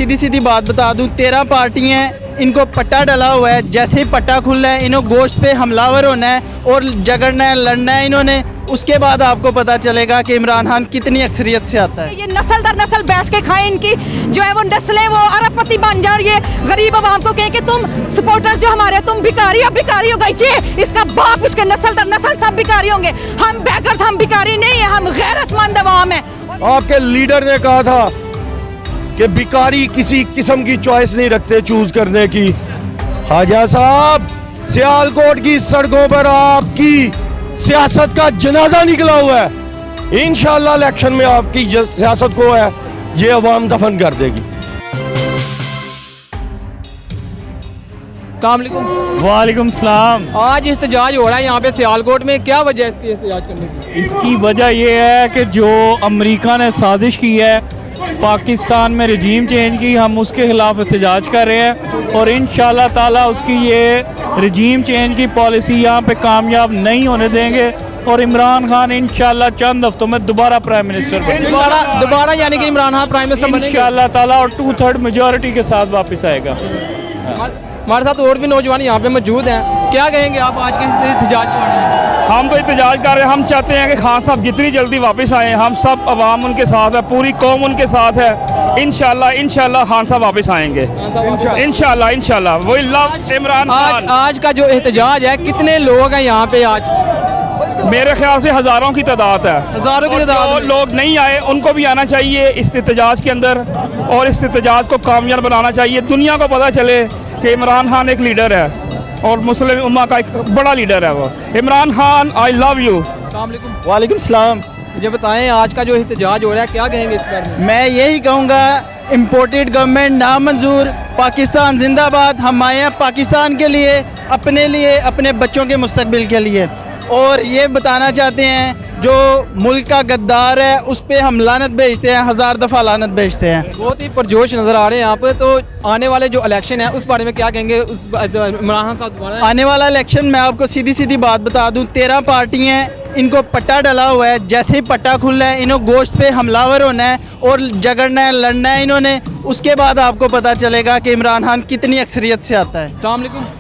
सीधी सीधी बात बता दूं, 13 पार्टियां हैं, इनको पट्टा डला हुआ है। जैसे ही पट्टा खुलना है, इन्हों गोश्त पे हमलावर होना है और झगड़ना है, लड़ना है इन्होंने। उसके बाद आपको पता चलेगा कि इमरान खान कितनी अक्सरियत से आता है। ये नस्ल दर नस्ल बैठ के खाएं, इनकी जो है वो नस्लें वो अरबपति बन जा रही है। गरीब आवाम को कहें कि तुम सपोर्टर जो हमारे, तुम भिखारी हो, भिखारी होगा ये इसका बाप, इसके नस्ल दर नस्ल सब भिखारी होंगे। हम बेगर्स, हम भिखारी नहीं है, हम गैरतमंद आवाम है। आपके लीडर ने कहा था कि भिखारी किसी किस्म की चॉइस नहीं रखते चूज करने की। ख्वाजा साहब, सियालकोट की सड़कों पर आपकी सियासत का जनाजा निकला हुआ है। इंशाल्लाह इलेक्शन में आपकी सियासत को है ये अवाम दफन कर देगी। वालेकुम सलाम। आज इhtजाज हो रहा है यहाँ पे सियालकोट में, क्या वजह है इसकी इhtजाज करने की? इसकी वजह यह है कि जो अमेरिका ने साजिश की है पाकिस्तान में रजीम चेंज की, हम उसके खिलाफ एहतजाज कर रहे हैं और इंशाल्लाह ताला उसकी ये रजीम चेंज की पॉलिसी यहाँ पे कामयाब नहीं होने देंगे और इमरान खान इंशाल्लाह चंद हफ्तों में दोबारा प्राइम मिनिस्टर बनेगा। दोबारा यानी कि इमरान खान प्राइम मिनिस्टर बनेंगे इंशाल्लाह ताला और 2/3 मेजॉरिटी के साथ वापस आएगा। हमारे साथ और भी नौजवान यहाँ पे मौजूद हैं, क्या कहेंगे आप आज के एहतजाज के बारे में? हम तो एहतजाज कर रहे हैं, हम चाहते हैं कि खान साहब जितनी जल्दी वापस आए। हम सब अवाम उनके साथ है, पूरी कौम उनके साथ है। इंशाल्लाह खान साहब वापस आएंगे। इंशाल्लाह वी लव इमरान खान। आज का जो एहतजाज है, कितने लोग हैं यहाँ पे आज? मेरे ख्याल से हज़ारों की तादाद है। हज़ारों की तादाद जो लोग नहीं आए उनको भी आना चाहिए इस एहतजाज के अंदर और इस एहतजाज को कामयाब बनाना चाहिए। दुनिया को पता चले कि इमरान खान एक लीडर है और मुस्लिम उम्मा का एक बड़ा लीडर है वो Imran Khan. I love you. वालेकुम सलाम। मुझे बताएं आज का जो एहतजाज हो रहा है, क्या कहेंगे इस पर? मैं यही कहूँगा, इम्पोर्टेड गवर्नमेंट नामंजूर, पाकिस्तान जिंदाबाद। हम आए हैं पाकिस्तान के लिए, अपने बच्चों के मुस्तकबिल के लिए। और ये बताना चाहते हैं जो मुल्क का गद्दार है उस पर हम लानत भेजते हैं, 1000 दफ़ा लानत भेजते हैं। बहुत ही पुरजोश नज़र आ रहे हैं यहाँ पे। तो आने वाले जो इलेक्शन है उस बारे में क्या कहेंगे? इमरान खान साहब दोबारा आने वाला इलेक्शन मैं आपको सीधी सीधी बात बता दूं, 13 पार्टियां हैं, इनको पट्टा डला हुआ है। जैसे ही पट्टा खुलना है, इन्हों गोश्त पे हमलावर होना है और झगड़ना है, लड़ना है इन्होंने। उसके बाद आपको पता चलेगा कि इमरान खान कितनी अक्सरियत से आता है।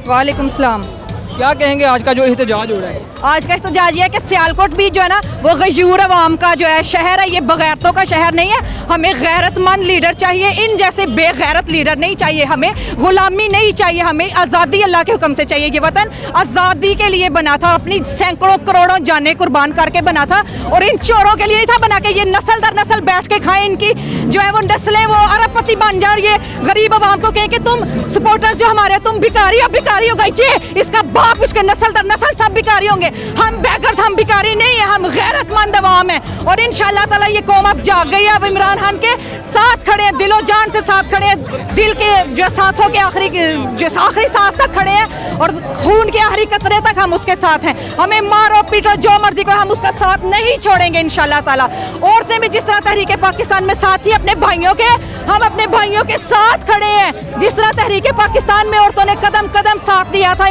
वालेकुम सलाम। क्या कहेंगे आज का जो एहतजाज हो रहा है? आज का एहतजाज ये है कि सियालकोट भी जो है ना वो गयूर अवाम का जो है शहर है, ये बगैरतों का शहर नहीं है। हमें गैरतमंद लीडर चाहिए, इन जैसे बेगैरत लीडर नहीं चाहिए। हमें गुलामी नहीं चाहिए, हमें आज़ादी अल्लाह के हुक्म से चाहिए। ये वतन आज़ादी के लिए बना था, अपनी सैकड़ों करोड़ों जानें कुर्बान करके बना था और इन चोरों के लिए नहीं था बना के। ये नस्ल दर नस्ल बैठ के खाएं, इनकी जो है वो नस्लें वो अरबपति बन जा रही है। गरीब आवाम को कहें कि तुम सपोर्टर जो हमारे, तुम भिखारी हो, भिखारी होगा ये इसका बाप, इसके नस्ल दर नस्ल सब भिखारी होंगे। हम बेगर्स, हम भिखारी नहीं है, हम गैरतमंद आवाम है। और इंशाल्लाह ताला ये कौम अब जाग गई है, अब इमरान खान के साथ खड़े हैं, दिलो जान से साथ खड़े हैं, दिल के जो सांसों के आखिरी सांस तक खड़े हैं और खून के आखिरी कतरे तक हम उसके साथ हैं। हमें मारो पीटो जो मर्जी करो, हम उसका साथ नहीं छोड़ेंगे इंशाल्लाह ताला। औरतें भी जिस तरह तहरीक पाकिस्तान में साथ ही अपने भाइयों के, हम अपने भाइयों के साथ खड़े हैं। जिस तरह तहरीक पाकिस्तान में औरतों ने कदम कदम साथ दिया था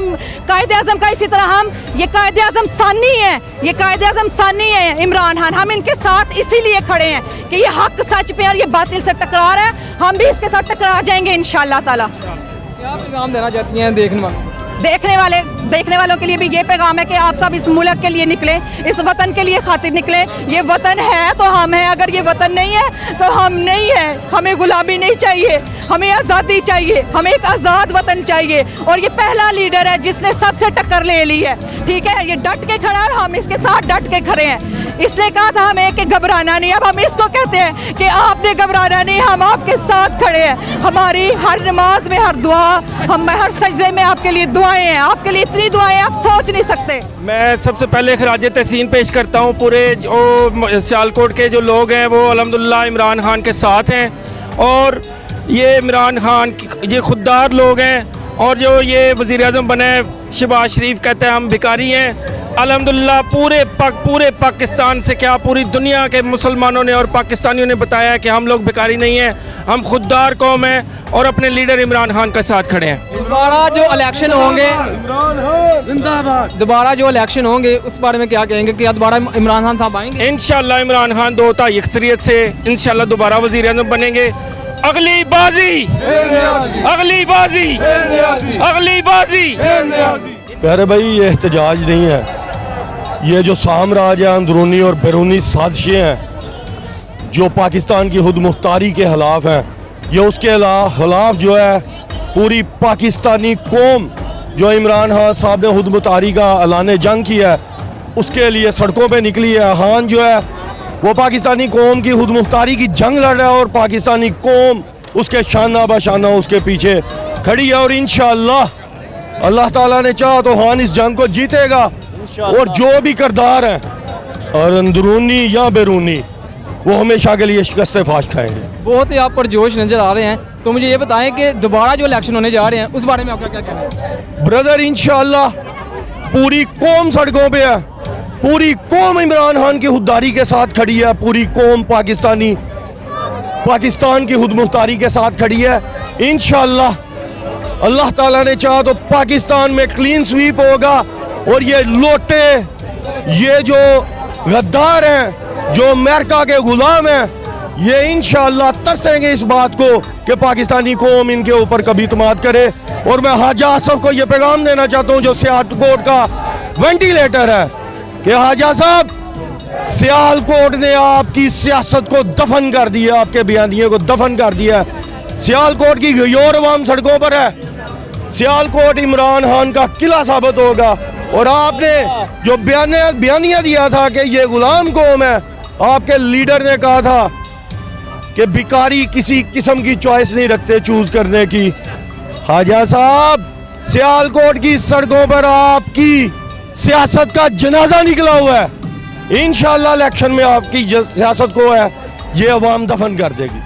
कायदे आज़म का, इसी तरह हम ये कायदे आज़म सानी है, ये कायदे आज़म सानी है इमरान खान। हम इनके साथ इसीलिए खड़े हैं कि ये हक सच पे और ये बातिल से टकरार है, हम भी इसके साथ टकरा जाएंगे इंशाल्लाह ताला। क्या पैगाम देना चाहती हैं देखने वालों के लिए भी ये पैगाम है कि आप सब इस मुल्क के लिए निकले, इस वतन के लिए खातिर निकले। ये वतन है तो हम हैं, अगर ये वतन नहीं है तो हम नहीं है। हमें गुलामी नहीं चाहिए, हमें आज़ादी चाहिए, हमें एक आज़ाद वतन चाहिए। और ये पहला लीडर है जिसने सबसे टक्कर ले ली है, ठीक है। ये डट के खड़ा है, हम इसके साथ डट के खड़े हैं। इसलिए कहा था हमें कि घबराना नहीं, अब हम इसको कहते हैं कि आपने घबराना नहीं, हम आपके साथ खड़े हैं। हमारी हर नमाज में, हर दुआ, हम हर सजदे में आपके लिए दुआएं हैं, आपके लिए इतनी दुआएं आप सोच नहीं सकते। मैं सबसे पहले खराज तहसीन पेश करता हूँ। पूरे जो सियालकोट के जो लोग हैं वो अल्हम्दुलिल्लाह इमरान खान के साथ हैं और ये इमरान खान ये खुददार लोग हैं। और जो ये वज़ीर आज़म बने शहबाज शरीफ कहते हैं हम भिखारी हैं। अल्हम्दुलिल्लाह पूरे पाकिस्तान से क्या पूरी दुनिया के मुसलमानों ने और पाकिस्तानियों ने बताया कि हम लोग भिखारी नहीं हैं, हम खुददार कौम हैं और अपने लीडर इमरान खान के साथ खड़े हैं। दोबारा जो इलेक्शन होंगे, दोबारा जो इलेक्शन होंगे उस बारे में क्या कहेंगे? कि दोबारा इमरान खान साहब आएंगे? इंशाल्लाह इमरान खान 2 अक्सरियत से इंशाल्लाह दोबारा वज़ीर आज़म बनेंगे अगली बाजी, अगली बाजी, अगली बाजी। प्यारे भाई, ये एहतजाज नहीं है, ये जो साम्राज्य है, अंदरूनी और बैरूनी साजिशें हैं जो पाकिस्तान की खुद मुख्तारी के खिलाफ हैं, ये उसके खिलाफ जो है पूरी पाकिस्तानी कौम जो इमरान खान साहब ने खुद मुख्तारी का ऐलान जंग किया है उसके लिए सड़कों पे निकली है। खान जो है वो पाकिस्तानी कौम की खुद मुख्तारी की जंग लड़ रहा है और पाकिस्तानी कौम उसके शाना बशाना उसके पीछे खड़ी है। और इंशाअल्लाह अल्लाह ताला ने चाहा तो खान इस जंग को जीतेगा और जो भी किरदार हैं और अंदरूनी या बैरूनी वो हमेशा के लिए शिकस्त फाश खाएंगे। बहुत ही आप पर जोश नजर आ रहे हैं, तो मुझे ये बताएं कि दोबारा जो इलेक्शन होने जा रहे हैं उस बारे में आपका क्या कहना है? ब्रदर, इंशाअल्लाह पूरी कौम सड़कों पे है, पूरी कौम इमरान खान की खुददारी के साथ खड़ी है, पूरी कौम पाकिस्तान की खुद मुख्तारी के साथ खड़ी है। इंशाअल्लाह अल्लाह ताला ने चाहा तो पाकिस्तान में क्लीन स्वीप होगा और ये लोटे, ये जो गद्दार हैं, जो अमेरिका के गुलाम हैं, ये इंशाअल्लाह तरसेंगे इस बात को कि पाकिस्तानी कौम इनके ऊपर कभी इत्मीनान करे। और मैं हाजा आसफ को ये पैगाम देना चाहता हूँ जो सियालकोट का वेंटिलेटर है कि हाजा साहब, सियालकोट ने आपकी सियासत को दफन कर दिया, आपके बयानिए को दफन कर दिया। सियालकोट की गयोर अवाम सड़कों पर है, सियालकोट इमरान खान का किला साबित होगा। और आपने जो बयानिया दिया था कि ये गुलाम कौम है, आपके लीडर ने कहा था कि भिखारी किसी किस्म की चॉइस नहीं रखते चूज करने की। हाजा साहब, सियालकोट की सड़कों पर आपकी सियासत का जनाजा निकला हुआ है। इंशाअल्लाह इलेक्शन में आपकी सियासत को है ये अवाम दफन कर देगी।